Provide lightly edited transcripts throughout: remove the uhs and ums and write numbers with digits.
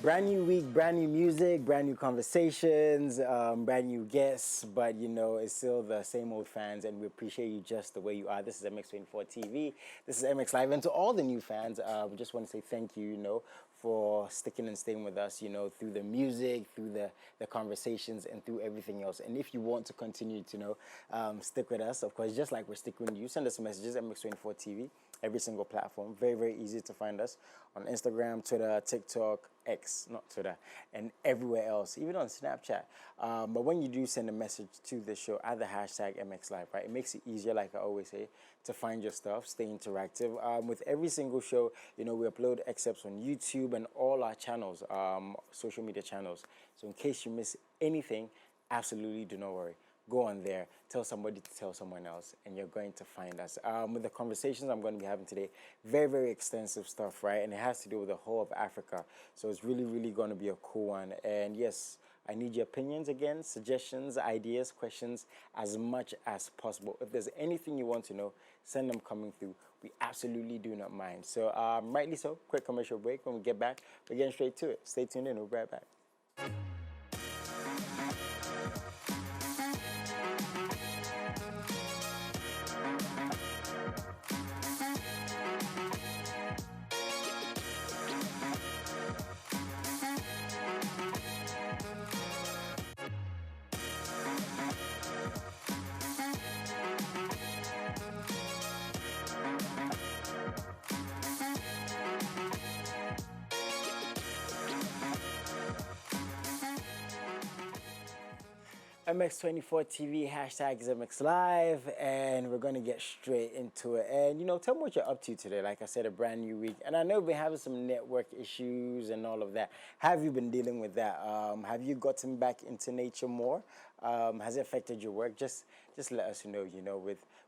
Brand new week, brand new music, brand new conversations, brand new guests, but it's still the same old fans, and we appreciate you just the way you are. This is MX24 TV. This is MX Live, and to all the new fans, we just want to say thank you, for sticking and staying with us, through the music, through the conversations, and through everything else. And if you want to continue to, stick with us, of course, just like we're sticking with you, send us messages, MX24 TV, every single platform. Very, very easy to find us on Instagram, Twitter, TikTok, X, not Twitter, and everywhere else, even on Snapchat. But when you do send a message to the show, add the hashtag MXLive, right? It makes it easier, like I always say, to find your stuff, stay interactive. With every single show, we upload excerpts on YouTube and all our channels, social media channels. So in case you miss anything, absolutely do not worry. Go on there, tell somebody to tell someone else, and you're going to find us. With the conversations I'm going to be having today, very, very extensive stuff, right? And it has to do with the whole of Africa. So it's really, really going to be a cool one. And yes, I need your opinions again, suggestions, ideas, questions, as much as possible. If there's anything you want to know, send them coming through. We absolutely do not mind. So rightly so, quick commercial break. When we get back, we're getting straight to it. Stay tuned in, we'll be right back. MX24 TV, hashtag MX Live, and we're going to get straight into it. And, tell me what you're up to today. Like I said, a brand new week. And I know we've been having some network issues and all of that. Have you been dealing with that? Have you gotten back into nature more? Has it affected your work? Just let us know,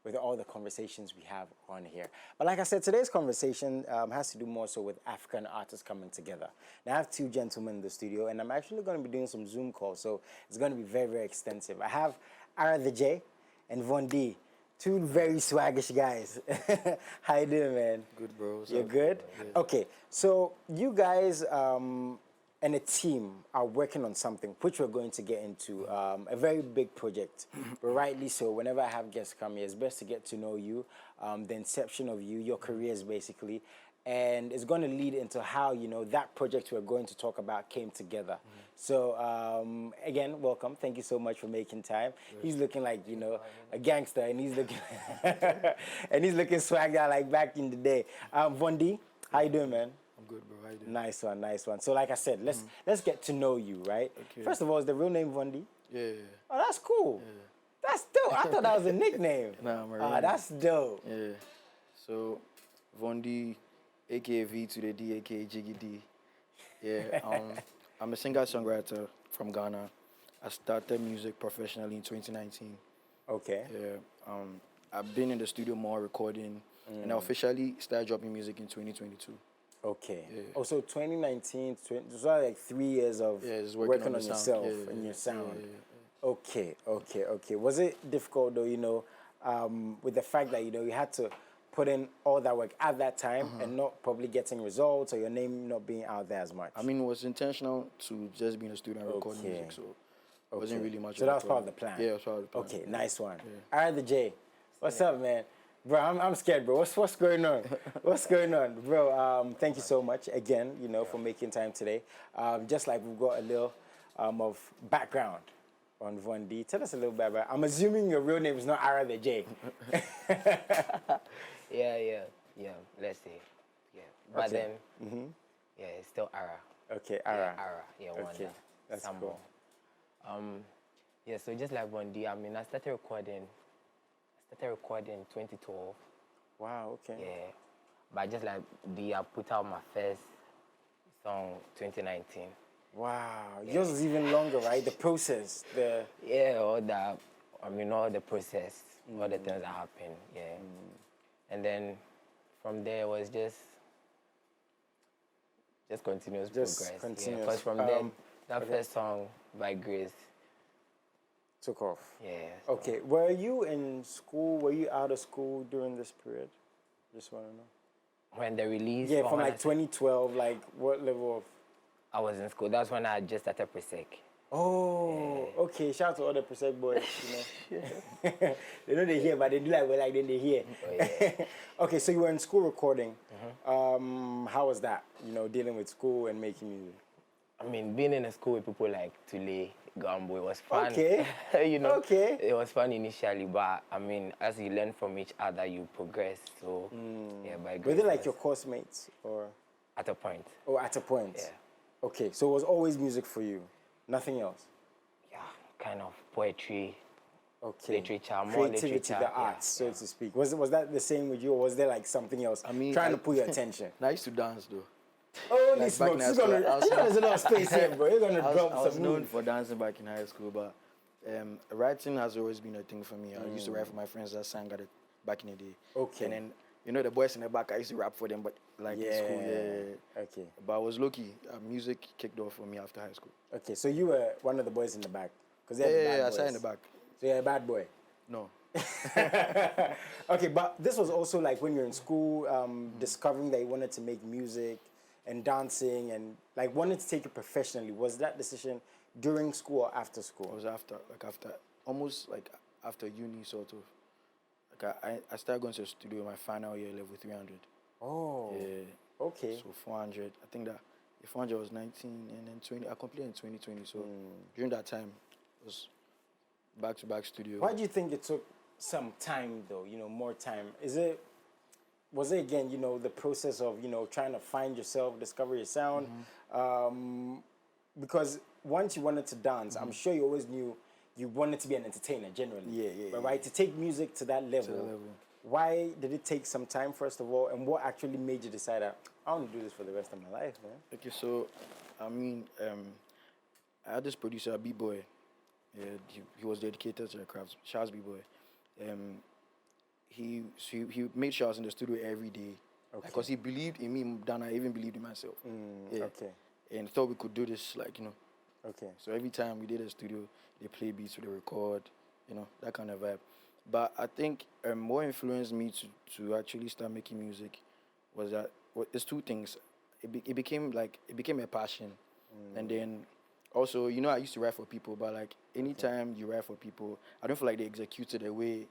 with all the conversations we have on here. But like I said, today's conversation has to do more so with African artists coming together. Now, I have two gentlemen in the studio, and I'm actually going to be doing some Zoom calls, so it's going to be very, very extensive. I have Ara the J and Von D, two very swaggish guys. How you doing, man? Good, bro. You're good? Yeah. Okay, so you guys and a team are working on something, which we're going to get into, a very big project. But rightly so, whenever I have guests come here, it's best to get to know you, the inception of you, your careers basically, and it's going to lead into how, that project we're going to talk about came together. So, again, welcome. Thank you so much for making time. He's looking like, a gangster, and he's looking, and he's looking swagged out like back in the day. Von D, how you doing, man? I'm good, bro. How you doing? Nice one, nice one. So like I said, let's get to know you, right? Okay. First of all, is the real name Von D? Yeah. Oh, that's cool. Yeah. That's dope. I thought that was a nickname. Nah, my real Ah, name. that's dope. Yeah. So, Vondi, aka V to the D, aka Jiggy D. Yeah. I'm a singer-songwriter from Ghana. I started music professionally in 2019. Okay. Yeah. I've been in the studio more recording, and I officially started dropping music in 2022. Okay. Yeah. Oh, so 2019, so like 3 years of just working working on on the yourself sound. Yeah, and your sound. yeah. Okay. Was it difficult though, with the fact that, you had to put in all that work at that time and not probably getting results or your name not being out there as much? I mean, it was intentional to just be in the studio and record music, so it wasn't really much. So that was part of the plan? Yeah, it was part of the plan. Okay, nice one. Yeah. All right, the J. What's up, man? Bro, I'm scared, bro. What's going on? What's going on? Bro, thank you so much again, for making time today. Just like we've got a little of background on Von D. Tell us a little bit about, I'm assuming your real name is not Ara the J. Yeah. Let's see. Yeah. But Okay. then, yeah, it's still Ara. Okay, Ara. Yeah, Ara. Yeah, Okay, Wanda. that's Sambo. cool. Yeah, so just like Von D, I mean, I started recording in 2012. Wow, okay. Yeah. But just like D, I put out my first song 2019. Wow, yours is even longer, right? The process, Yeah, all the process, all the things that happened, yeah. And then from there was just continuous progress. continuous. Because from then, that first song by Grace, took off. yeah. So Okay, were you in school? Were you out of school during this period? Just want to know. when the release, Yeah, or from when like I- 2012, like what level of I was in school. That's when I just started Presec. Oh, okay. Shout out to all the Prosec boys, you know. They know they hear, but they do like well, like then they hear. Oh, yeah. Okay, so you were in school recording. How was that? You know, dealing with school and making music. I mean, being in a school with people like Tule, Gambo, it was fun. Okay. You know, Okay. it was fun initially, but I mean, as you learn from each other, you progress. So, yeah, by Were grace, they like it your was course mates or at a point. at a point? Yeah. Okay, so it was always music for you, nothing else. Yeah, kind of poetry, Okay. literature, more Creativity, literature. the arts, so to speak. Was that the same with you, or was there like something else? I mean, trying to pull your attention. I used to dance though. Holy Like, back in smokes! high You're school, gonna, I was- you know, there's a lot of space here, bro. You're gonna drop I was some known moves. for dancing back in high school, but writing has always been a thing for me. I used to write for my friends that sang at it back in the day. Okay. And then, you know, the boys in the back, I used to rap for them, but like in school, yeah. Okay. But I was lucky. Music kicked off for me after high school. Okay. So you were one of the boys in the back, because Yeah, I sat in the back. So you're a bad boy. No. Okay, but this was also like when you're in school, discovering that you wanted to make music and dancing and like wanted to take it professionally. Was that decision during school or after It school? was almost like after uni, sort of. Like I started going to the studio my final year, level 300. Oh. Yeah. Okay. So 400. I think that the 400 was 19 and then 20. I completed in 2020. So during that time, it was back-to-back studio. Why do you think it took some time though? You know, more time. Was it again, you know, the process of, you know, trying to find yourself, discover your sound? Because once you wanted to dance, I'm sure you always knew you wanted to be an entertainer generally. Yeah. But right, to take music to that level, why did it take some time, first of all, and what actually made you decide that I want to do this for the rest of my life, man? Okay, so I mean, I had this producer, B-Boy. Yeah, he was dedicated to the craft. Charles B-Boy. He made sure I was in the studio every day. Okay. Because he believed in me than I even believed in myself. Yeah. Okay. And thought we could do this, like, you know. Okay. So every time we did a studio, they play beats, they record, you know, that kind of vibe. But I think what influenced me to actually start making music was that there's two things. It became a passion, and then also, you know, I used to write for people, but like anytime you write for people, I don't feel like they execute it the way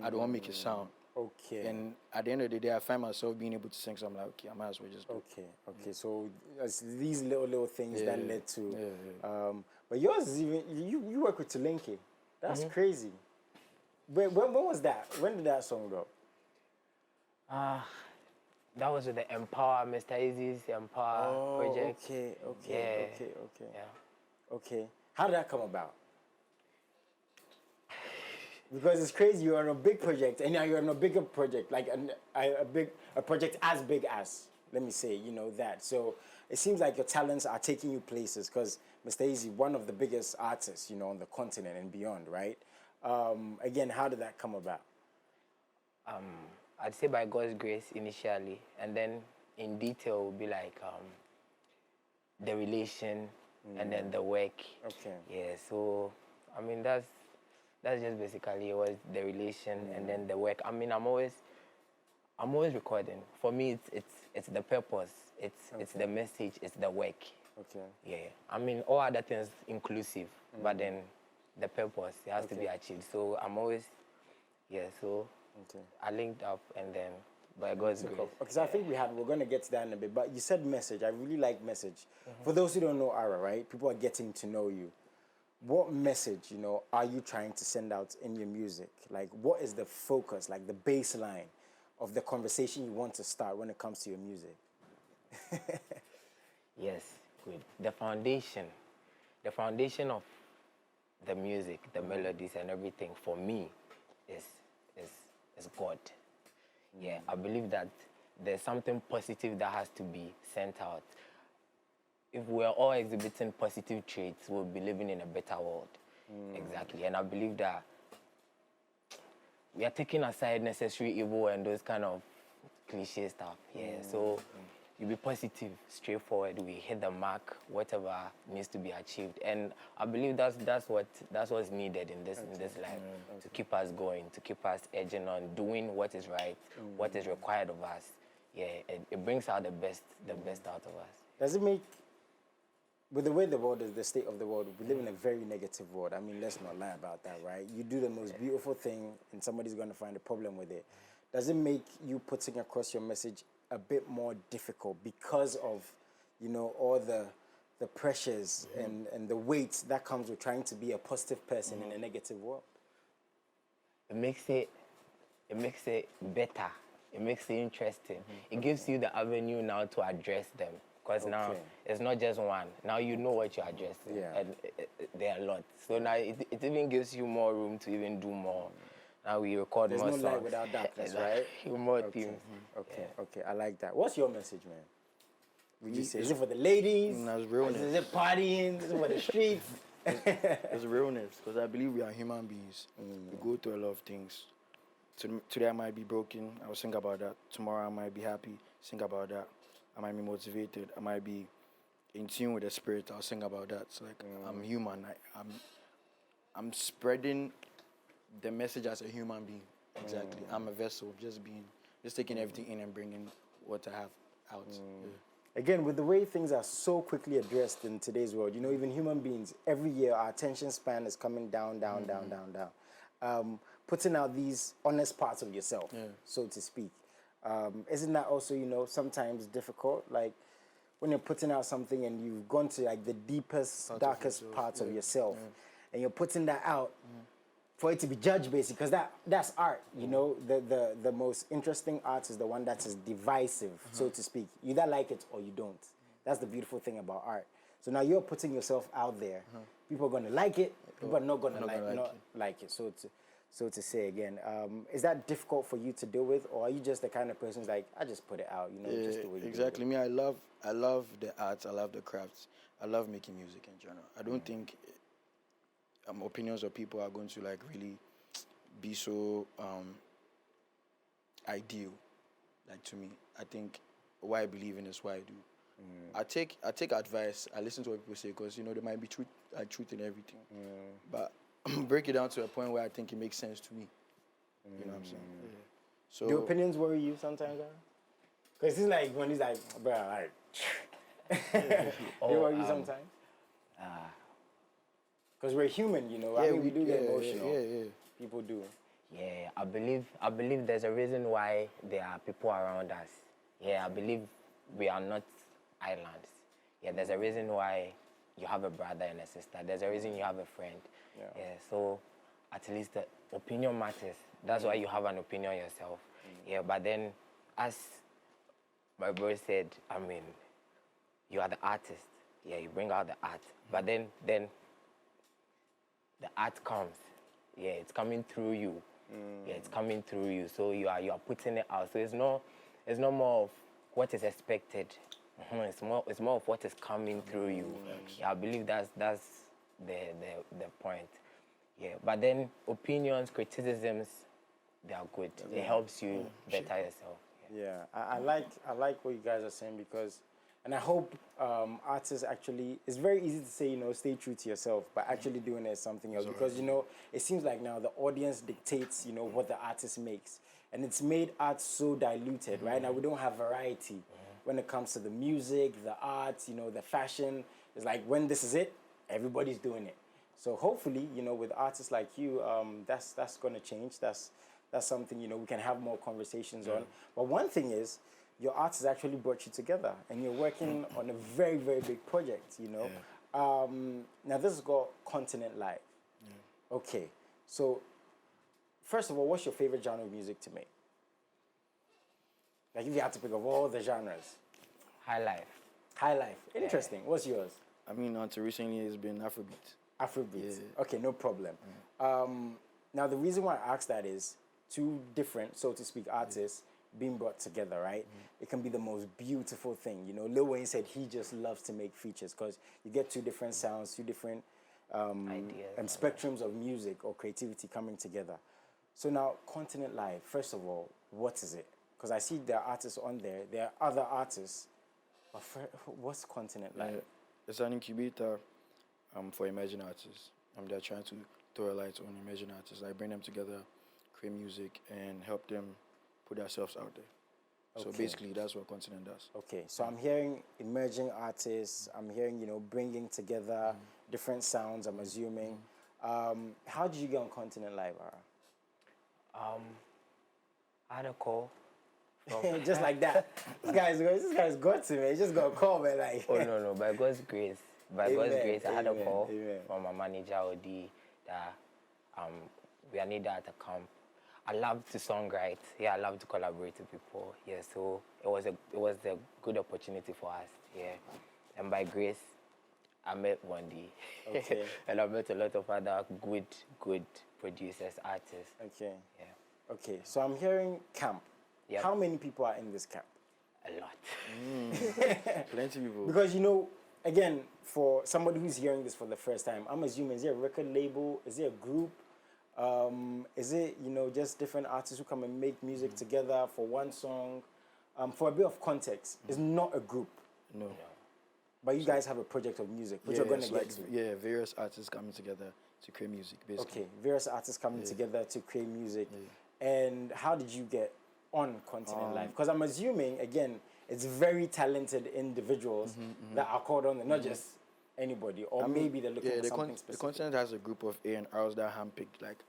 I don't want to make it sound. Okay. And at the end of the day, I find myself being able to sing, so I'm like, okay, I might as well just do it. Okay. So it's these little things that Yeah. led to. Yeah. But yours is even you work with Tulinke. That's crazy. When was that? When did that song drop? That was with the Empower, Mr. Easy's Empower project. Okay. Yeah. Okay. How did that come about? Because it's crazy. You're on a big project, and now you're on a bigger project, like a project as big as. Let me say, you know that. So it seems like your talents are taking you places. Because Mr. Easy, one of the biggest artists, you know, on the continent and beyond, right? Again, how did that come about? I'd say by God's grace initially, and then in detail would be like the relation and then the work. Okay. Yeah, so I mean that's just basically it was the relation and then the work. I mean I'm always recording. For me it's the purpose. It's the message, it's the work. Okay. Yeah. I mean all other things inclusive, but then the purpose it has to be achieved. So I'm always so I linked up and then by God's grace. Okay, so I think we're going to get to that in a bit. But you said message. I really like message. For those who don't know Ara, right? People are getting to know you. What message, you know, are you trying to send out in your music? Like, what is the focus, like the baseline of the conversation you want to start when it comes to your music? Yes, good. The foundation of the music, the melodies and everything for me is God. Yeah, I believe that there's something positive that has to be sent out. If we're all exhibiting positive traits, we'll be living in a better world. Exactly. And I believe that we are taking aside necessary evil and those kind of cliche stuff. Yeah. So you be positive, straightforward. We hit the mark, whatever needs to be achieved. And I believe that's what's needed in this life to keep us going, to keep us edging on, doing what is right, what is required of us. Yeah, it brings out the best out of us. Does it make with the way the world is, the state of the world, we live in a very negative world. I mean, let's not lie about that, right? You do the most beautiful thing, and somebody's going to find a problem with it. Does it make you putting across your message a bit more difficult because of, you know, all the pressures and the weight that comes with trying to be a positive person in a negative world? It makes it better. It makes it interesting. It gives you the avenue now to address them. Because now it's not just one. Now you know what you're addressing. Yeah. And there are a lot. So now it even gives you more room to even do more. Now we record There's more no songs. light without darkness, right? More themes. Okay, I like that. What's your message, man? Would you say? Is it for the ladies? That's realness. Is it partying? Is it for the streets? It's realness, because I believe we are human beings. We go through a lot of things. Today I might be broken, I will sing about that. Tomorrow I might be happy, sing about that. I might be motivated, I might be in tune with the spirit, I'll sing about that. So like I'm human. I'm spreading the message as a human being. Exactly. I'm a vessel, just taking everything in and bringing what I have out. Yeah. Again, with the way things are so quickly addressed in today's world, you know, even human beings, every year our attention span is coming down. Putting out these honest parts of yourself, so to speak. Isn't that also, you know, sometimes difficult? Like when you're putting out something and you've gone to like the deepest, darkest parts of yourself, and you're putting that out for it to be judged, basically, because that's art. You know, the most interesting art is the one that is divisive, so to speak. You either like it or you don't. That's the beautiful thing about art. So now you're putting yourself out there. People are going to like it. People are not going to like it. So to say again, is that difficult for you to deal with, or are you just the kind of person who's like, I just put it out, you know, just the way you exactly. do it? Me, I love the arts, I love the crafts, I love making music in general. I don't think opinions of people are going to like really be so ideal, like to me. I think what I believe in is what I do. I take advice. I listen to what people say, because you know there might be truth in everything. But break it down to a point where I think it makes sense to me. You know what I'm saying? Yeah. So Do opinions worry you sometimes, because it's like when he's like, bro, like, they worry you sometimes. Because we're human, you know. I mean, we do get emotional. Yeah. People do. Yeah, I believe there's a reason why there are people around us. Yeah, I believe we are not islands. Yeah, there's a reason why you have a brother and a sister. There's a reason you have a friend. Yeah, so at least the opinion matters. That's why you have an opinion yourself. Yeah, but then as my brother said, I mean, you are the artist. Yeah, you bring out the art. But then the art comes. Yeah, it's coming through you. Yeah, it's coming through you. So you are putting it out. So it's not more of what is expected. It's more of what is coming through you. Yeah, I believe that's the point. Yeah, but then opinions, criticisms, they are good. It helps you better yourself. Yeah, I like what you guys are saying, because, and I hope artists actually, it's very easy to say, you know, stay true to yourself, but actually doing it is something else, because, you know, it seems like now the audience dictates, you know, what the artist makes, and it's made art so diluted, right? Now we don't have variety when it comes to the music, the art, you know, the fashion. It's like when this is it, everybody's doing it. So hopefully, you know, with artists like you, that's going to change. That's something, you know, we can have more conversations on. But one thing is, your art has actually brought you together, and you're working on a very, very big project, you know. Now, this is called Continent Live. Okay, so first of all, what's your favorite genre of music to make? Like if you had to pick of all the genres. High life. High life. Interesting. What's yours? I mean, until recently, it's been Afrobeat. Afrobeat. Okay, no problem. Now, the reason why I asked that is two different, so to speak, artists being brought together, right? It can be the most beautiful thing. You know, Lil Wayne said he just loves to make features because you get two different sounds, two different Ideas and spectrums of music or creativity coming together. So now, Continent Live, first of all, what is it? Because I see there are artists on there, there are other artists, but what's Continent Live? It's an incubator for emerging artists. They're trying to throw a light on emerging artists. I bring them together, create music, and help them put themselves out there. So Okay. basically, that's what Continent does. Okay, so I'm hearing emerging artists. I'm hearing, you know, bringing together different sounds. I'm assuming. How did you get on Continent Live, I had a call. Ara? Just like that. This guy's got to me. He just got a call, man. Like. Oh no, by God's grace, God's Amen, grace, I had a amen, call amen. from my manager Odi that we are needed at the camp. I love to songwrite. Yeah, I love to collaborate with people. Yeah, so it was a good opportunity for us. Yeah, and by grace, I met Wendy. Okay. And I met a lot of other good producers, artists. Okay. Yeah, Okay. So I'm hearing camp. Yep. How many people are in this camp? a lot. Plenty people. Because you know, again, for somebody who's hearing this for the first time, I'm assuming is it a record label? Is it a group? Is it, you know, just different artists who come and make music together for one song? For a bit of context, it's not a group, No. but you guys have a project of music, which you're going to it's get like, to. yeah, various artists coming together to create music, basically. Okay, various artists coming together to create music. And how did you get on Continent Live? Because I'm assuming, again, it's very talented individuals that are called on, not just anybody, or maybe they're looking for something The specific. Continent has a group of A&Rs that handpicked like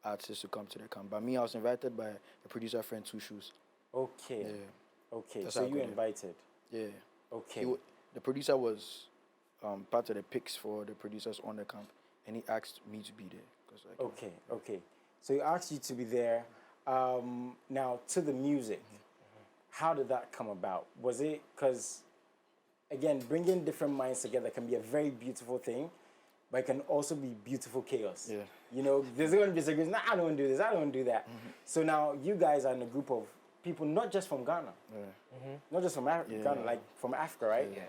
artists to come to the camp. But me, I was invited by a producer friend, Two Shoes. Okay, Yeah. okay, That's so how I you got it. invited. Yeah. Okay, The producer was part of the picks for the producers on the camp, and he asked me to be there. 'Cause, like, okay, okay. So he asked you to be there. Now, to the music, how did that come about? Was it because, again, bringing different minds together can be a very beautiful thing, but it can also be beautiful chaos. Yeah. You know, there's going to be disagreements. Nah, I don't do this. I don't do that. So now you guys are in a group of people, not just from Ghana, not just from Ghana, like from Africa, right? Yeah.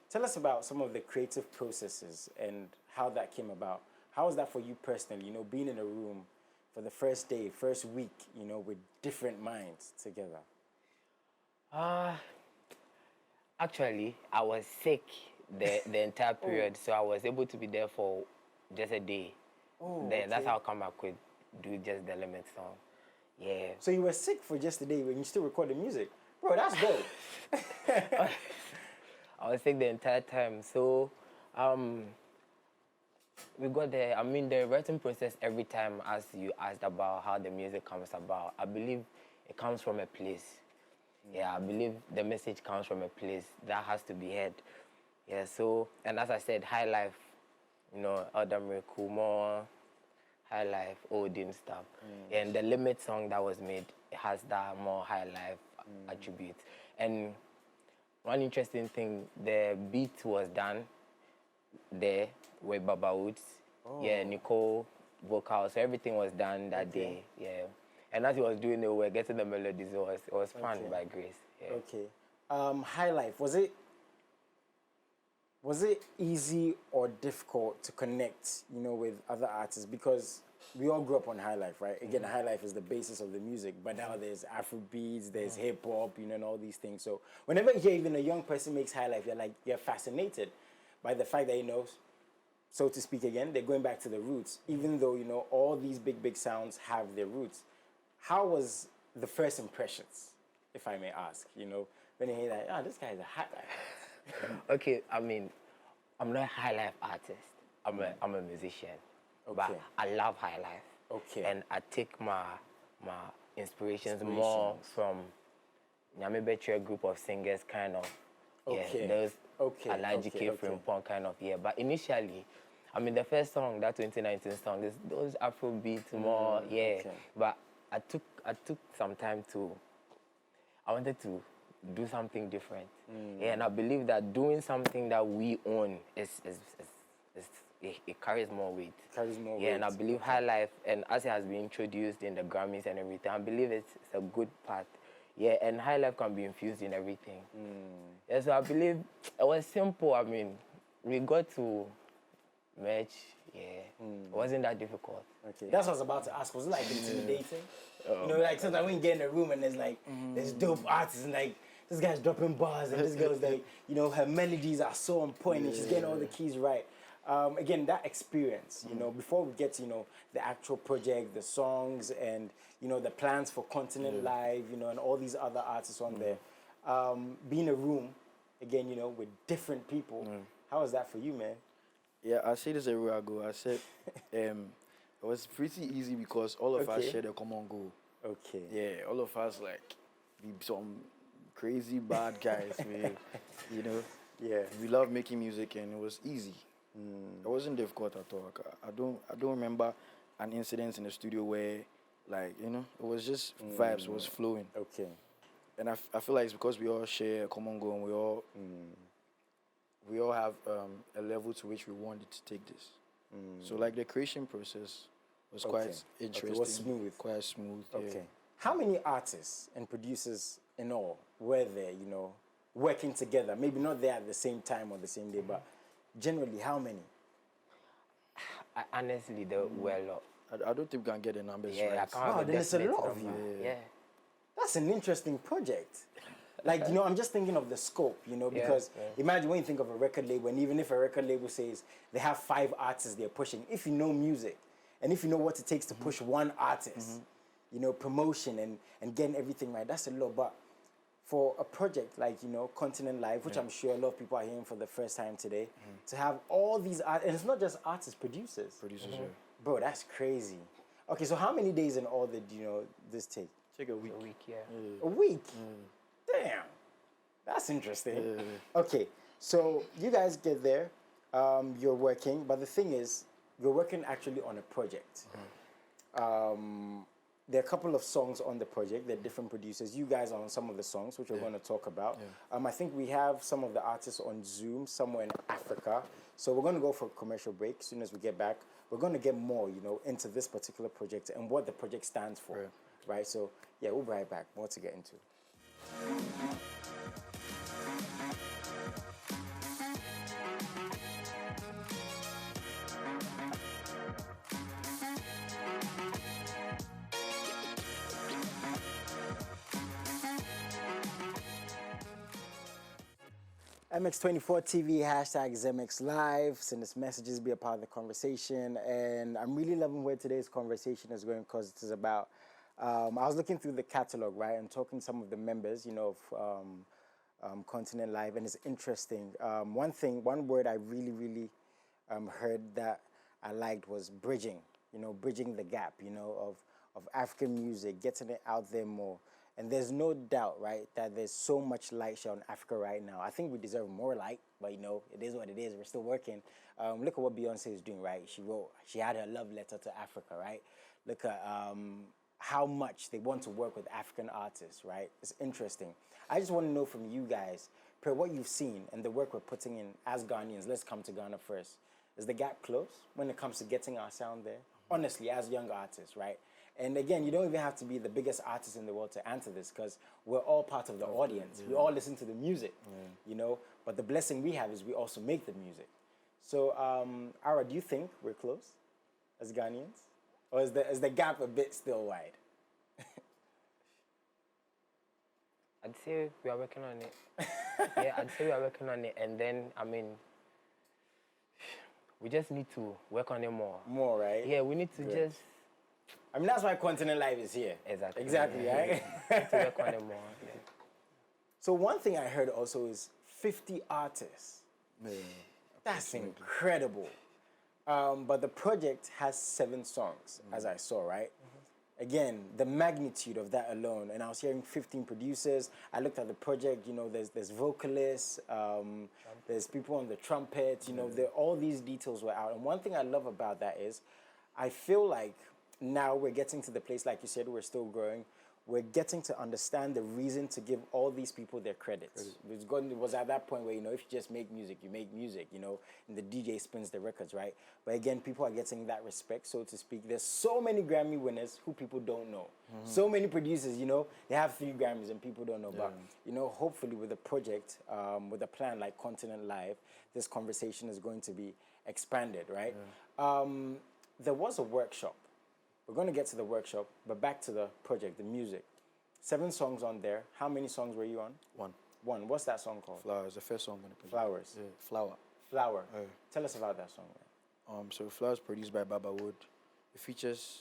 Tell us about some of the creative processes and how that came about. How was that for you personally? You know, being in a room for the first day, first week, you know, with different minds together. Actually, I was sick the entire period, so I was able to be there for just a day. Oh, That's okay. how come I could do just the Limit song. Yeah. So you were sick for just a day when you still recorded music, bro. That's dope. I was sick the entire time. So, we got the, I mean, the writing process every time, as you asked about how the music comes about, I believe it comes from a place. Yeah, I believe the message comes from a place that has to be heard. Yeah, so, and as I said, High Life, you know, Adam Kumo, High Life, Odin stuff. And the Limit song that was made, it has that more High Life attribute. And one interesting thing, the beat was done there with Baba Woods. Yeah, Nicole vocals, so everything was done that day. Yeah. And as he was doing it, we were getting the melodies. It was fun by grace. Yeah. Okay. High Life, was it easy or difficult to connect, you know, with other artists? Because we all grew up on High Life, right? Again, High Life is the basis of the music, but now there's Afrobeats, there's hip hop, you know, and all these things. So whenever you hear even a young person makes High Life, you're fascinated by the fact that, you know, so to speak again, they're going back to the roots, even though, you know, all these big sounds have their roots. How was the first impressions, if I may ask, you know, when you hear that, this guy is a High Life. Okay, I mean, I'm not a High Life artist. I'm a musician. But Okay. I love High Life. Okay. And I take my inspirations more from Nyame Betre group of singers, kind of. Okay. Yeah, those Okay, Alaji okay, K. okay. Frimpong kind of, yeah. But initially, I mean, the first song, that 2019 song, is those Afro beats more, yeah. okay. But I took some time I wanted to do something different. Yeah, and I believe that doing something that we own it carries more weight. Carries more Yeah, and I weight. believe High Life, and as it has been introduced in the Grammys and everything, I believe it's a good part. Yeah, and High Life can be infused in everything. Yeah, so I believe it was simple. I mean, we got to match. Yeah, it wasn't that difficult. Okay, that's what I was about to ask. Was it like intimidating? You know, like sometimes when you get in a room and there's like, there's dope artists and like, this guy's dropping bars and this girl's like, you know, her melodies are so on point and she's getting all the keys right. Again, that experience, you know, before we get to, you know, the actual project, the songs and, you know, the plans for Continent Live, you know, and all these other artists on there, being a room, again, you know, with different people. How was that for you, man? Yeah, I say this everywhere I go. I said it was pretty easy because all of us Okay. shared a common goal. Okay. Yeah, all of us like be some crazy bad guys. You know, Yeah. we love making music and it was easy. It wasn't difficult at all. I don't remember an incident in the studio where like it was just vibes. It was flowing. Okay. And I feel like it's because we all share a common goal and we all have a level to which we wanted to take this. So like the creation process was Okay. quite Okay, it interesting. was smooth. Quite smooth. Okay. Yeah. How many artists and producers in all were there, you know, working together? Maybe not there at the same time or the same day, but generally, how many? Honestly, there were a lot. I don't think we can get the numbers Yeah, I right. can't have Wow, a then it's a definite lot of number. you. Yeah. That's an interesting project. Like, you know, I'm just thinking of the scope, you know, Yeah, because yeah. imagine when you think of a record label, and even if a record label says they have 5 artists they're pushing, if you know music and if you know what it takes to push one artist, you know, promotion and getting everything right, that's a lot. But for a project like, you know, Continent Live, which I'm sure a lot of people are hearing for the first time today, to have all these artists, and it's not just artists, producers. Producers, yeah. Bro, that's crazy. Okay, so how many days in all did, you know, this take? Take a week. A week, yeah. A week? Damn. That's interesting. Okay, so you guys get there, you're working, but the thing is, you're working actually on a project. There are a couple of songs on the project. There are different producers. You guys are on some of the songs, which we're going to talk about. I think we have some of the artists on Zoom somewhere in Africa. So we're going to go for a commercial break. As soon as we get back, we're going to get more, you know, into this particular project and what the project stands for, right? So yeah, we'll be right back. More to get into. MX24 TV, hashtag ZMX Live. Send us messages, be a part of the conversation. And I'm really loving where today's conversation is going because it is about, I was looking through the catalog, right, and talking to some of the members, you know, of Continent Live, and it's interesting. One word I really heard that I liked was bridging, you know, bridging the gap, you know, of African music, getting it out there more. And there's no doubt, right, that there's so much light shown on Africa right now. I think we deserve more light, but you know, it is what it is. We're still working. Look at what Beyonce is doing, right? She had her love letter to Africa, right? Look at how much they want to work with African artists, right? It's interesting. I just want to know from you guys, per what you've seen and the work we're putting in as Ghanaians. Let's come to Ghana first. Is the gap close when it comes to getting our sound there? Honestly, as young artists, right? And again, you don't even have to be the biggest artist in the world to answer this because we're all part of the audience. We all listen to the music, you know? But the blessing we have is we also make the music. So, Ara, do you think we're close as Ghanaians? Or is the gap a bit still wide? I'd say we are working on it. Yeah, I'd say we are working on it. And then, I mean, we just need to work on it more. More, right? Yeah, we need to just... I mean, that's why Continent Live is here. Exactly. Exactly, Yeah. right? We need to work on it more. Yeah. So one thing I heard also is 50 artists. That's incredible. But the project has 7 songs, as I saw, right? Again, the magnitude of that alone, and I was hearing 15 producers. I looked at the project, you know, there's vocalists, there's people on the trumpet, you know, all these details were out. And one thing I love about that is I feel like now we're getting to the place, like you said, we're still growing. We're getting to understand the reason to give all these people their credits. It was at that point where, you know, if you just make music, you make music, you know, and the DJ spins the records, right? But again, people are getting that respect, so to speak. There's so many Grammy winners who people don't know. So many producers, you know, they have 3 Grammys and people don't know. But, you know, hopefully with a project, with a plan like Continent Live, this conversation is going to be expanded, right? There was a workshop. We're going to get to the workshop, but back to the project, the music. 7 songs on there. How many songs were you on? 1. 1. What's that song called? Flowers, the first song on the project. Flowers. Yeah, Flower. Flower. Tell us about that song, man. So Flowers produced by Baba Wood. It features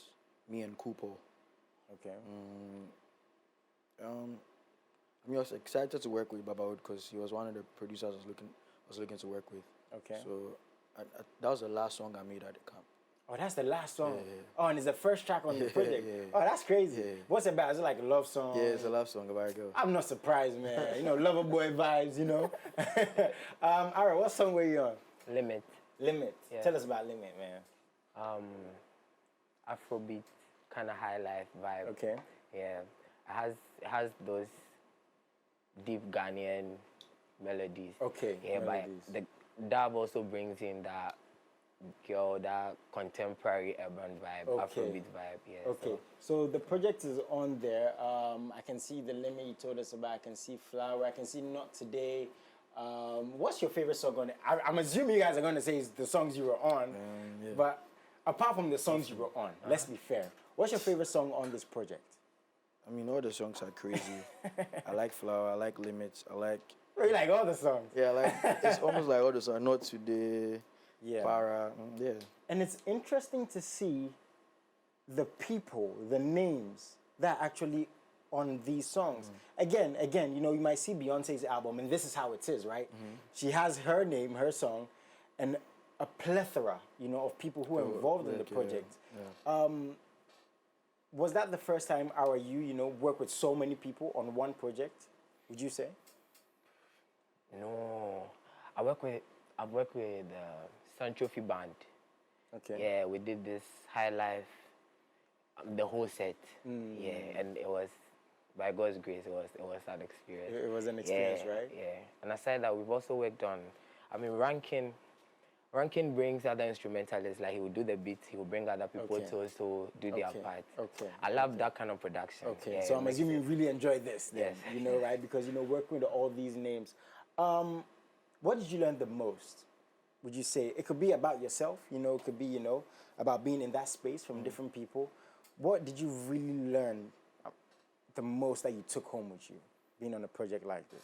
me and Kupo. Okay. I mean, I was excited to work with Baba because he was one of the producers I was looking to work with. Okay. So that was the last song I made at the camp. Oh, that's the last song. Yeah. Oh, and it's the first track on the project. Yeah. Oh, that's crazy. Yeah. What's it about? Is it like a love song? Yeah, it's a love song about a girl. I'm not surprised, man. You know, lover boy vibes, you know. All right, what song were you on? Limit. Limit. Yeah. Tell us about Limit, man. Afrobeat kind of high life vibe. Okay. Yeah, it has those deep Ghanaian melodies. Okay, Yeah, melodies. but the dub also brings in that contemporary urban vibe, Okay. Afrobeat vibe. Yeah. Okay, so the project is on there. I can see The Limit you told us about. I can see Flower. I can see Not Today. What's your favorite song on it? I'm assuming you guys are going to say it's the songs you were on. Yeah. But apart from the songs you were on, let's be fair. What's your favorite song on this project? I mean, all the songs are crazy. I like Flower, I like Limits, I like... You like all the songs. Yeah, like, it's almost like all the songs. Not Today, Yeah. Para, yeah. And it's interesting to see the people, the names that are actually on these songs. Again, you know, you might see Beyonce's album, and this is how it is, right? She has her name, her song, and a plethora, you know, of people who are involved in the project. Yeah. Was that the first time you know, work with so many people on one project? Would you say? No, I've worked with Sun Trophy Band. Okay. Yeah, we did this high life, the whole set. Yeah, and it was, by God's grace, it was an experience. It was an experience, Yeah, right? Yeah. And aside that, we've also worked on, I mean, Rankin brings other instrumentalists, like he will do the beats, he will bring other people Okay. to also do their Okay. part. Okay. I love that kind of production. Okay, Yeah, so it I'm makes assuming you it- really enjoyed this then, Yes. you know, right? Because, you know, working with all these names. What did you learn the most, would you say? It could be about yourself, you know, it could be, you know, about being in that space from different people. What did you really learn the most that you took home with you, being on a project like this?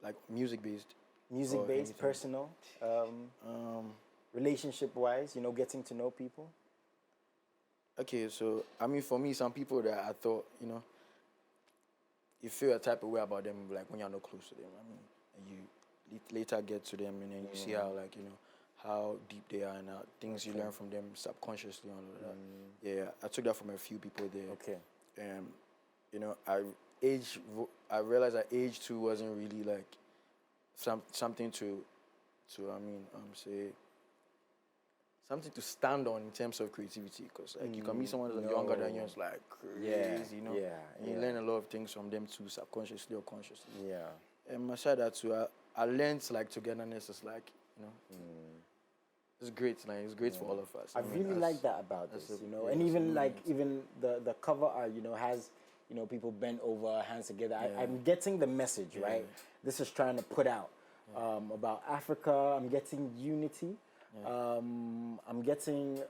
Like music-based. Music-based, anything. personal, relationship-wise, you know, getting to know people? Okay, so, I mean, for me, some people that I thought, you know, you feel a type of way about them, like, when you're not close to them. I mean, and you later get to them, and then you see how, like, you know, how deep they are and things you learn from them subconsciously and all of that. Yeah, I took that from a few people there. Okay. You know, I realized that age too wasn't really like something to I mean, say something to stand on in terms of creativity, because like you can meet someone that's younger than you, it's like crazy, you know. And you learn a lot of things from them too, subconsciously or consciously. Yeah. And aside that too, I learned like togetherness is like, you know, it's great. Like it's great for all of us. I mean, really like that about that's this, a- you know, yeah, and that's a even like movement. even the cover art, you know, has, you know, people bent over, hands together. I'm getting the message, right? This is trying to put out about Africa. I'm getting unity. I'm getting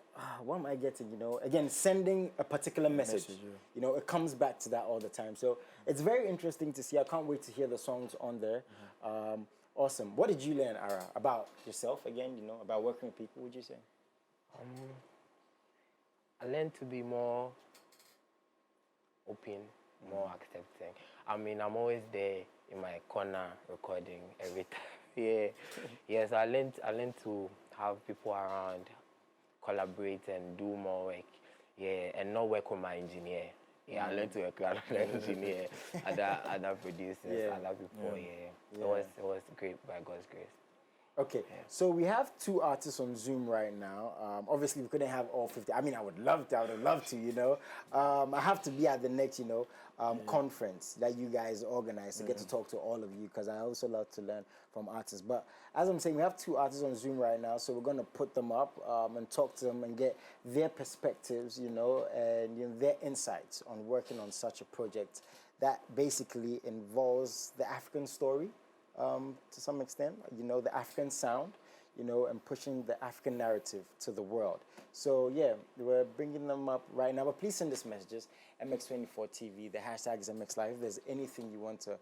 what am I getting? You know, again, sending a particular message. Message, yeah. You know, it comes back to that all the time. So it's very interesting to see. I can't wait to hear the songs on there. Awesome. What did you learn, Ara, about yourself again? You know, about working with people. Would you say? I learned to be more open, more accepting. I mean, I'm always there in my corner recording every time. Yeah. So I learned to have people around, collaborate and do more work. Yeah, and not work with my engineer. Yeah, I learned to work with another engineer, other producers, other people. Yeah. It was great by God's grace. Okay, so we have 2 artists on Zoom right now. Obviously, we couldn't have all 50. I mean, I would love to, you know. I have to be at the next, you know, conference that you guys organize to get to talk to all of you, because I also love to learn from artists. But as I'm saying, we have 2 artists on Zoom right now, so we're going to put them up and talk to them and get their perspectives, you know, and you know, their insights on working on such a project that basically involves the African story. To some extent, you know, the African sound, you know, and pushing the African narrative to the world. So yeah, we're bringing them up right now. But please send us messages, MX24 TV. The hashtag is MX Live. If there's anything you want to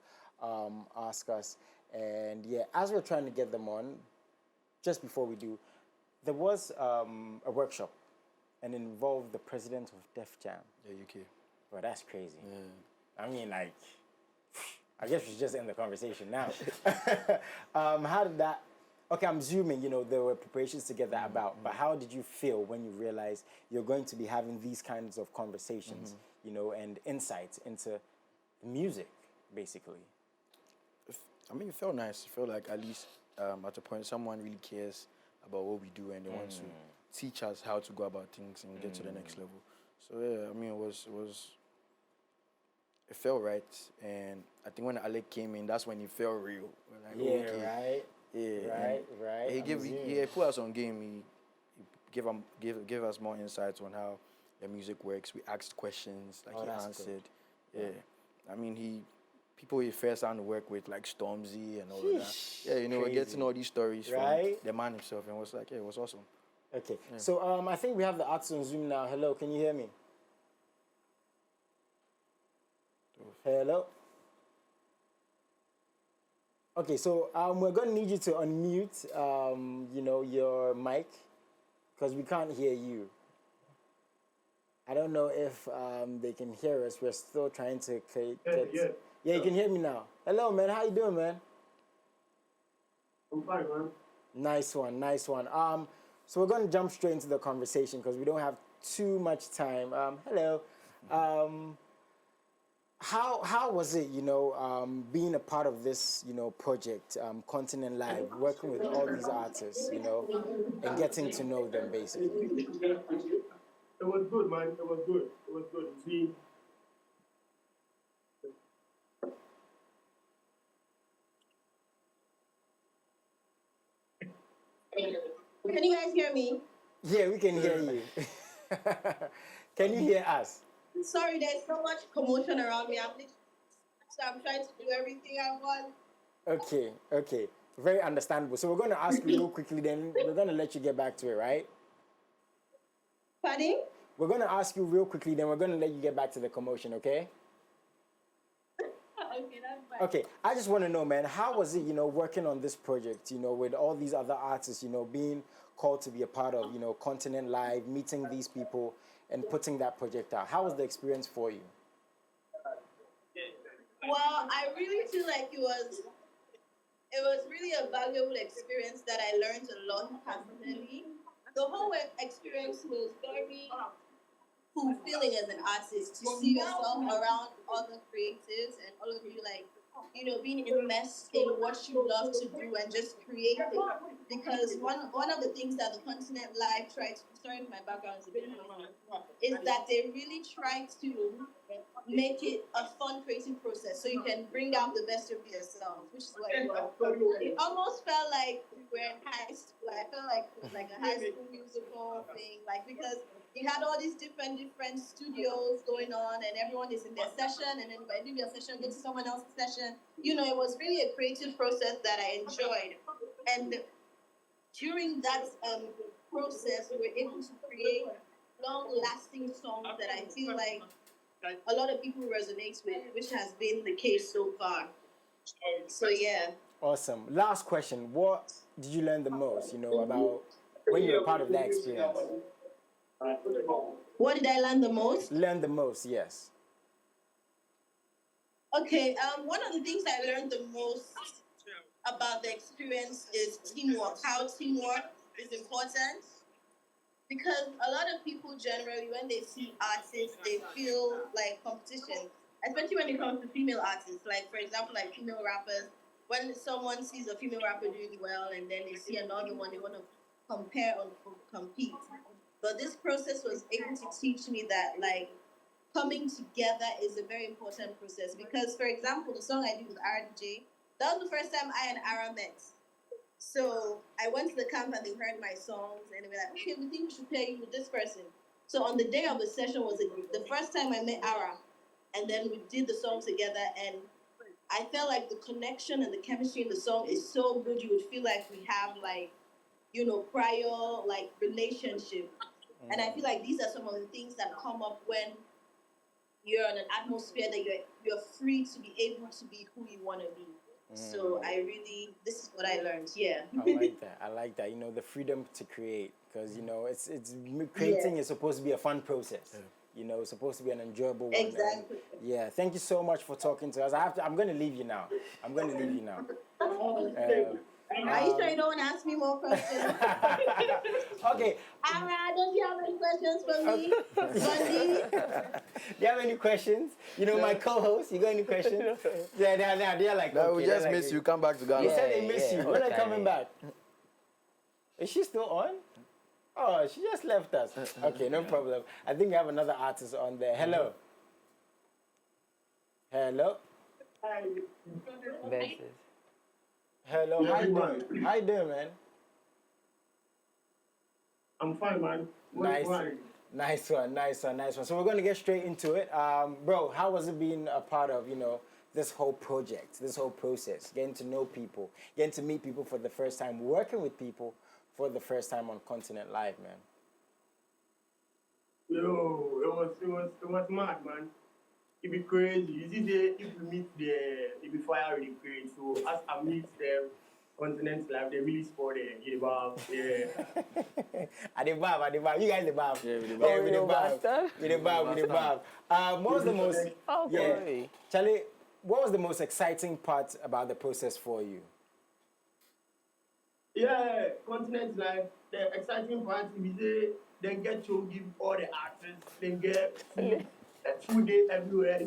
ask us, and yeah, as we're trying to get them on, just before we do, there was a workshop, and it involved the president of Def Jam. Yeah, UK. Bro, that's crazy. Yeah. I mean, like, I guess we should just end the conversation now. How did that? Okay, I'm assuming there were preparations to get that about, but how did you feel when you realized you're going to be having these kinds of conversations, and insights into music, basically? I mean, it felt nice. It felt like at least at a point someone really cares about what we do and they want to teach us how to go about things and get to the next level. So yeah, I mean, it felt right. And I think when Alec came in, that's when it felt real. We're like, Yeah, okay. right. Yeah, Right. He put us on game. He gave us more insights on how the music works. We asked questions, like he that's answered. good. Yeah, I mean people he first started to work with like Stormzy and all of that. Sheesh, Yeah, we're crazy. getting all these stories Right? from the man himself, and it was like, yeah, it was awesome. Okay, so I think we have the artist on Zoom now. Hello, can you hear me? Hello? Okay, so we're going to need you to unmute, your mic, because we can't hear you. I don't know if they can hear us. We're still trying to get... Yeah, you can hear me now. Hello, man. How you doing, man? I'm fine, man. Nice one. So we're going to jump straight into the conversation because we don't have too much time. Hello. How was it, being a part of this, project, Continent Live, working with all these artists, and getting to know them, basically? It was good, man. It was good. See, can you guys hear me? Yeah, we can hear you. Can you hear us? Sorry, there's so much commotion around me. I'm trying to do everything I want. Okay. Very understandable. So we're going to ask you real quickly, then we're going to let you get back to it, right? Pardon? We're going to ask you real quickly, then we're going to let you get back to the commotion, okay? Okay, that's fine. Okay, I just want to know, man, how was it, working on this project, with all these other artists, being called to be a part of, Continent Live, meeting these people and putting that project out? How was the experience for you? Well, I really feel like it was really a valuable experience that I learned a lot personally. The whole experience was very fulfilling as an artist to see yourself around other creatives and all of you being immersed in what you love to do and just creating. Because one of the things that the Continent Live tried to, sorry if my background is a bit noisy, is that they really try to make it a fun creative process so you can bring out the best of yourself, which is what it almost felt like we were in high school. I felt like it was like a high school musical thing, because you had all these different studios going on and everyone is in their session, and then by doing their session go to someone else's session. It was really a creative process that I enjoyed, and during that process we were able to create long-lasting songs that I feel like a lot of people resonate with, which has been the case so far. So yeah. Awesome. Last question. What did you learn the most, about when you were part of that experience? What did I learn the most? Learn the most, yes. Okay, one of the things I learned the most about the experience is teamwork, how teamwork is important. Because a lot of people generally, when they see artists, they feel like competition, especially when it comes to female artists. Like, for example, like female rappers, when someone sees a female rapper doing well and then they see another one, they want to compare or compete. But this process was able to teach me that, coming together is a very important process. Because, for example, the song I did with RDJ, that was the first time I and Ara met. So I went to the camp and they heard my songs and they were like, okay, we think we should pair you with this person. So on the day of the session was the first time I met Ara, and then we did the song together, and I felt like the connection and the chemistry in the song is so good. You would feel like we have prior relationship. And I feel like these are some of the things that come up when you're in an atmosphere that you're free to be able to be who you want to be. So this is what I learned. Yeah. I like that. The freedom to create, because it's creating is supposed to be a fun process. You know, it's supposed to be an enjoyable one. and, Exactly. yeah, thank you so much for talking to us. I'm going to leave you now. I'm going to leave you now. Are you sure you don't want to ask me more questions? Okay. Ara, don't you have any questions for me? Bundy? Do you have any questions? You know, my co-host, you got any questions? Yeah, they're like, No, okay, we they're just like, miss you. Come back to Ghana. They said they miss Yeah, you. When are they okay. coming back? Is she still on? Oh, she just left us. Okay, no problem. I think we have another artist on there. Hello. Hello. Versus. Hello. How you doing? How you doing, man? I'm fine, man. Nice. Nice one, nice one, nice one. So we're going to get straight into it. Bro, how was it being a part of, you know, this whole project, this whole process, getting to know people, getting to meet people for the first time, working with people for the first time on Continent Live, man? Yo, it was mad, man. It be crazy. You see, if you meet it be fire really crazy. So as I meet them, Continent Live, they really score there. Yeah. At the bar. You guys the bar. Yeah, with the Yeah, bar. with the bar. bastard. With the bar. What was the most, Oh, yeah, boy. Charlie, what was the most exciting part about the process for you? Yeah, Continent Live, the exciting part is they get to give all the artists, they get food day everywhere.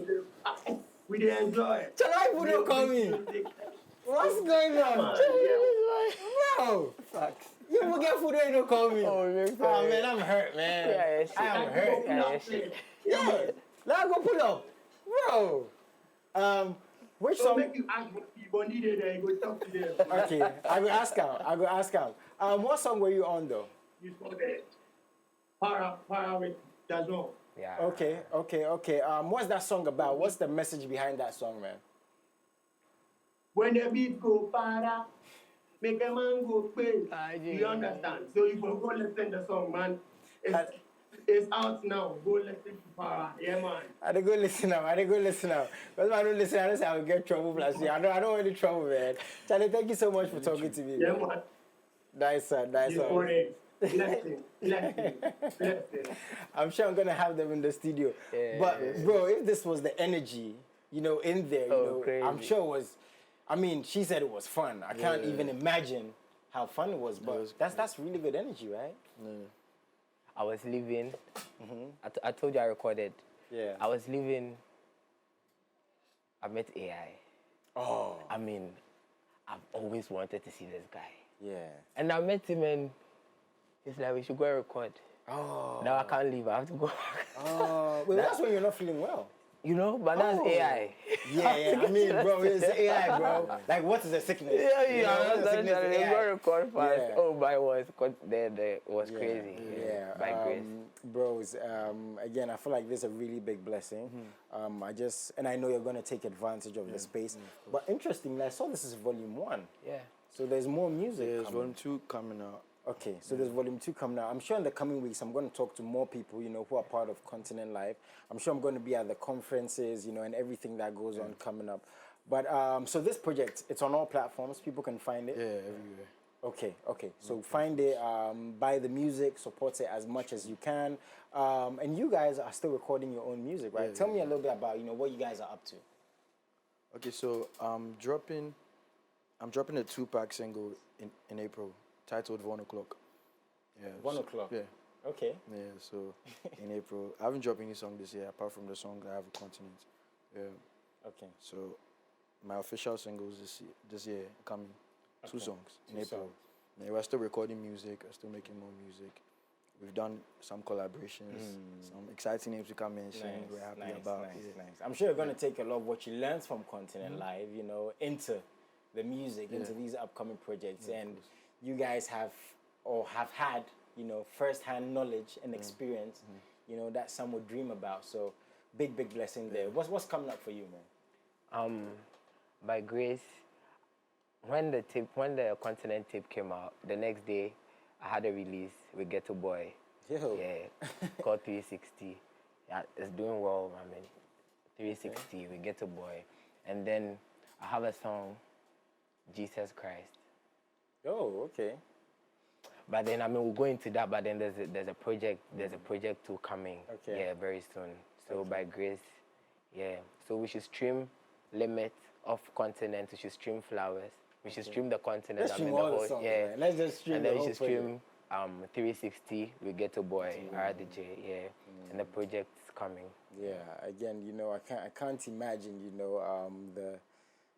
We they enjoy. Charlie, why people don't call me? What's going on? Bro, you will get food and you don't call me. Oh, man, I'm hurt, man. Yeah, I am hurt. Yeah, let's go pull up. Bro, which So song? make you ask people needed there, go talk to them. Okay, I will ask him. What song were you on, though? You saw that. Para with Dazon. Yeah. Okay. What's that song about? What's the message behind that song, man? When the beat go para, make a man go pay. You understand? So if you go listen the song, man, it's out now. Go listen to Para. Yeah, man. I did go listen now. Because if I don't listen, I don't say I will get trouble. Plus, I don't want any trouble, man. Charlie, thank you so much for talking to me. Yeah, Man. man. Nice one. You for it. Blessing. I'm sure I'm gonna have them in the studio. Yeah, But bro, if this was the energy, you know, in there, I'm crazy. sure it was. I mean, she said it was fun. I can't even imagine how fun it was. But that's really good energy, right? I was leaving. I told you I recorded. Yeah. I was leaving. I met AI. Oh. I mean, I've always wanted to see this guy. Yeah. And I met him and he's like, we should go and record. Oh. Now I can't leave. I have to go. Oh. Well, that's when you're not feeling well. You know, but that's Oh. AI. Yeah. I mean, bro, it's AI, bro. Like, what is a sickness? You know, what is a sickness is We AI. go record fast. Yeah. Oh, but it was there was crazy. Yeah, By grace. bros. Again, I feel like this is a really big blessing. And I know you're gonna take advantage of the space. But interestingly, I saw this is volume 1. Yeah. So there's more music. There's coming. volume 2 coming out. Okay, so there's volume 2 coming out. I'm sure in the coming weeks I'm going to talk to more people, you know, who are part of Continent Live. I'm sure I'm going to be at the conferences, you know, and everything that goes on coming up. But so this project, it's on all platforms. People can find it. Yeah, everywhere. Okay. So find it, buy the music, support it as much as you can. And you guys are still recording your own music, right? Yeah, Tell me a little bit about, you know, what you guys are up to. Okay, so I'm dropping a 2-pack single in April titled 1 o'clock. Yeah. 1 o'clock. Yeah. Okay. Yeah, so in April. I haven't dropped any song this year apart from the song I Have a Continent. Yeah. Okay. So my official singles this year coming. 2 songs in April. songs. Yeah, we're still recording music, we're still making more music. We've done some collaborations, some exciting names we can mention. We're happy about. Nice. I'm sure you're going to take a lot of what you learned from Continent Live, you know, into the music, into these upcoming projects. And you guys have had, you know, first-hand knowledge and experience, you know, that some would dream about. So big blessing there. What's coming up for you, man? By grace, when the Continent tape came out, the next day I had a release with Ghetto Boy. Yo. Yeah, called 360. Yeah, it's doing well, I mean. 360 with Ghetto Boy. And then I have a song, Jesus Christ. Oh, okay. But then I mean we'll go into that. But then there's a project too coming. Okay. Yeah, very soon. So by grace, yeah. So we should stream Limit of Continent. We should stream Flowers. We should stream the Continent. Let's stream all the songs, yeah. man. Let's just stream And the then we whole should stream 360 with Ghetto Boy, RDJ, yeah. And the project's coming. Yeah, again, you know, I can't imagine, you know,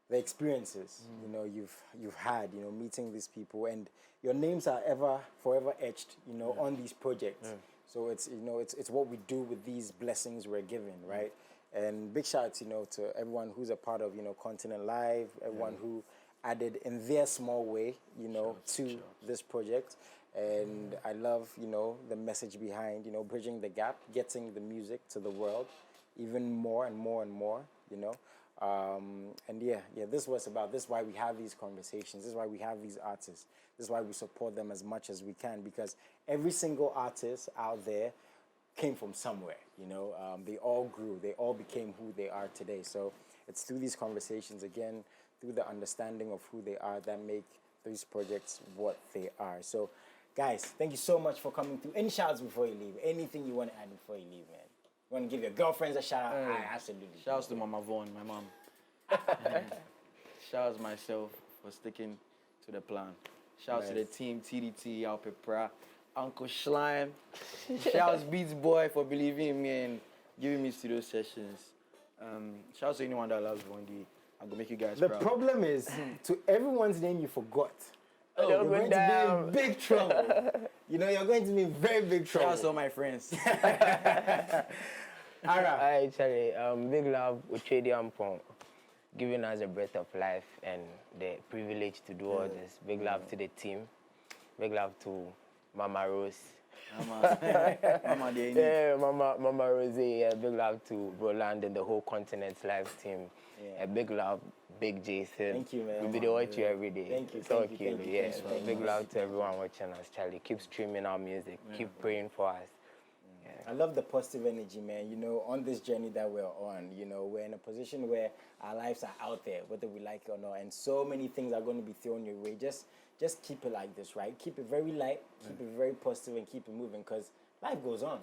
the experiences, you know, you've had, you know, meeting these people, and your names are forever etched, you know, on these projects. So it's, you know, it's what we do with these blessings we're given, right? And big shout out, you know, to everyone who's a part of, you know, Continent Live, everyone who added in their small way, you know, to this project. And I love, you know, the message behind, you know, bridging the gap, getting the music to the world, even more and more and more, you know. And yeah, this is what it's about. This is why we have these conversations. This is why we have these artists. This is why we support them as much as we can, because every single artist out there came from somewhere, you know. They all grew. They all became who they are today. So it's through these conversations, again, through the understanding of who they are, that make these projects what they are. So guys, thank you so much for coming through. Any shouts before you leave? Anything you want to add before you leave, man? You want to give your girlfriends a shout out? Absolutely. Shouts to Mama Vaughn, my mom. Shouts myself for sticking to the plan. Shouts to the team, TDT, Alpepra, Uncle Schleim. Shouts Beats Boy for believing in me and giving me studio sessions. Shouts to anyone that loves Vondi. I'm going to make you guys The proud. problem is, to everyone's name you forgot. Oh, You're going to be in big trouble. You know, you're going to be in very big trouble. Shouts to all my friends. All right. Actually, big love Uchedi Ampong, giving us a breath of life and the privilege to do all this. Big love to the team. Big love to Mama Rose. Mama, they need. Yeah, Mama Rosie. Yeah, big love to Roland and the whole Continent's Live team. Yeah. A big love, Big Jason. Thank you, man. We'll be there watch you every day. Thank you, So thank you, thank you, yeah. thank you very Big much. love to everyone watching us, Charlie. Keep streaming our music. Keep praying for us. I love the positive energy, man. You know, on this journey that we're on, you know, we're in a position where our lives are out there, whether we like it or not, and so many things are going to be thrown your way. Just keep it like this, right? Keep it very light, keep it very positive, and keep it moving, because life goes on.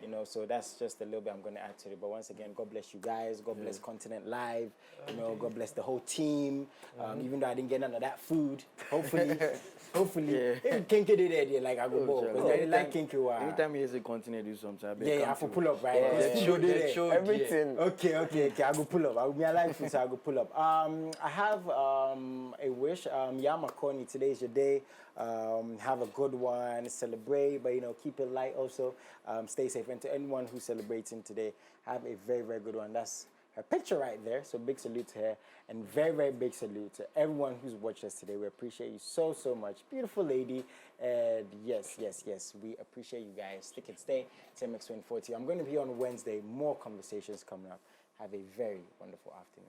You know, so that's just a little bit I'm going to add to it. But once again, God bless you guys. God bless Continent Live. You know, God bless the whole team. Even though I didn't get none of that food, hopefully, if Kinky did it, like I go ball. Because I like Kinky. Anytime you say continue to do something, I Yeah, I have to pull up, right? Yeah. Because food did it. Everything. Okay. I go pull up. I will be alive, so I go pull up. I have a wish. Yama Koni, today is your day. Have a good one. Celebrate, but you know, keep it light. Also, stay safe. And to anyone who's celebrating today, have a very, very good one. That's her picture right there. So big salute to her, and very, very big salute to everyone who's watched us today. We appreciate you so, so much, beautiful lady. And yes, we appreciate you guys. Stick and stay. It's MX24. I'm going to be on Wednesday. More conversations coming up. Have a very wonderful afternoon.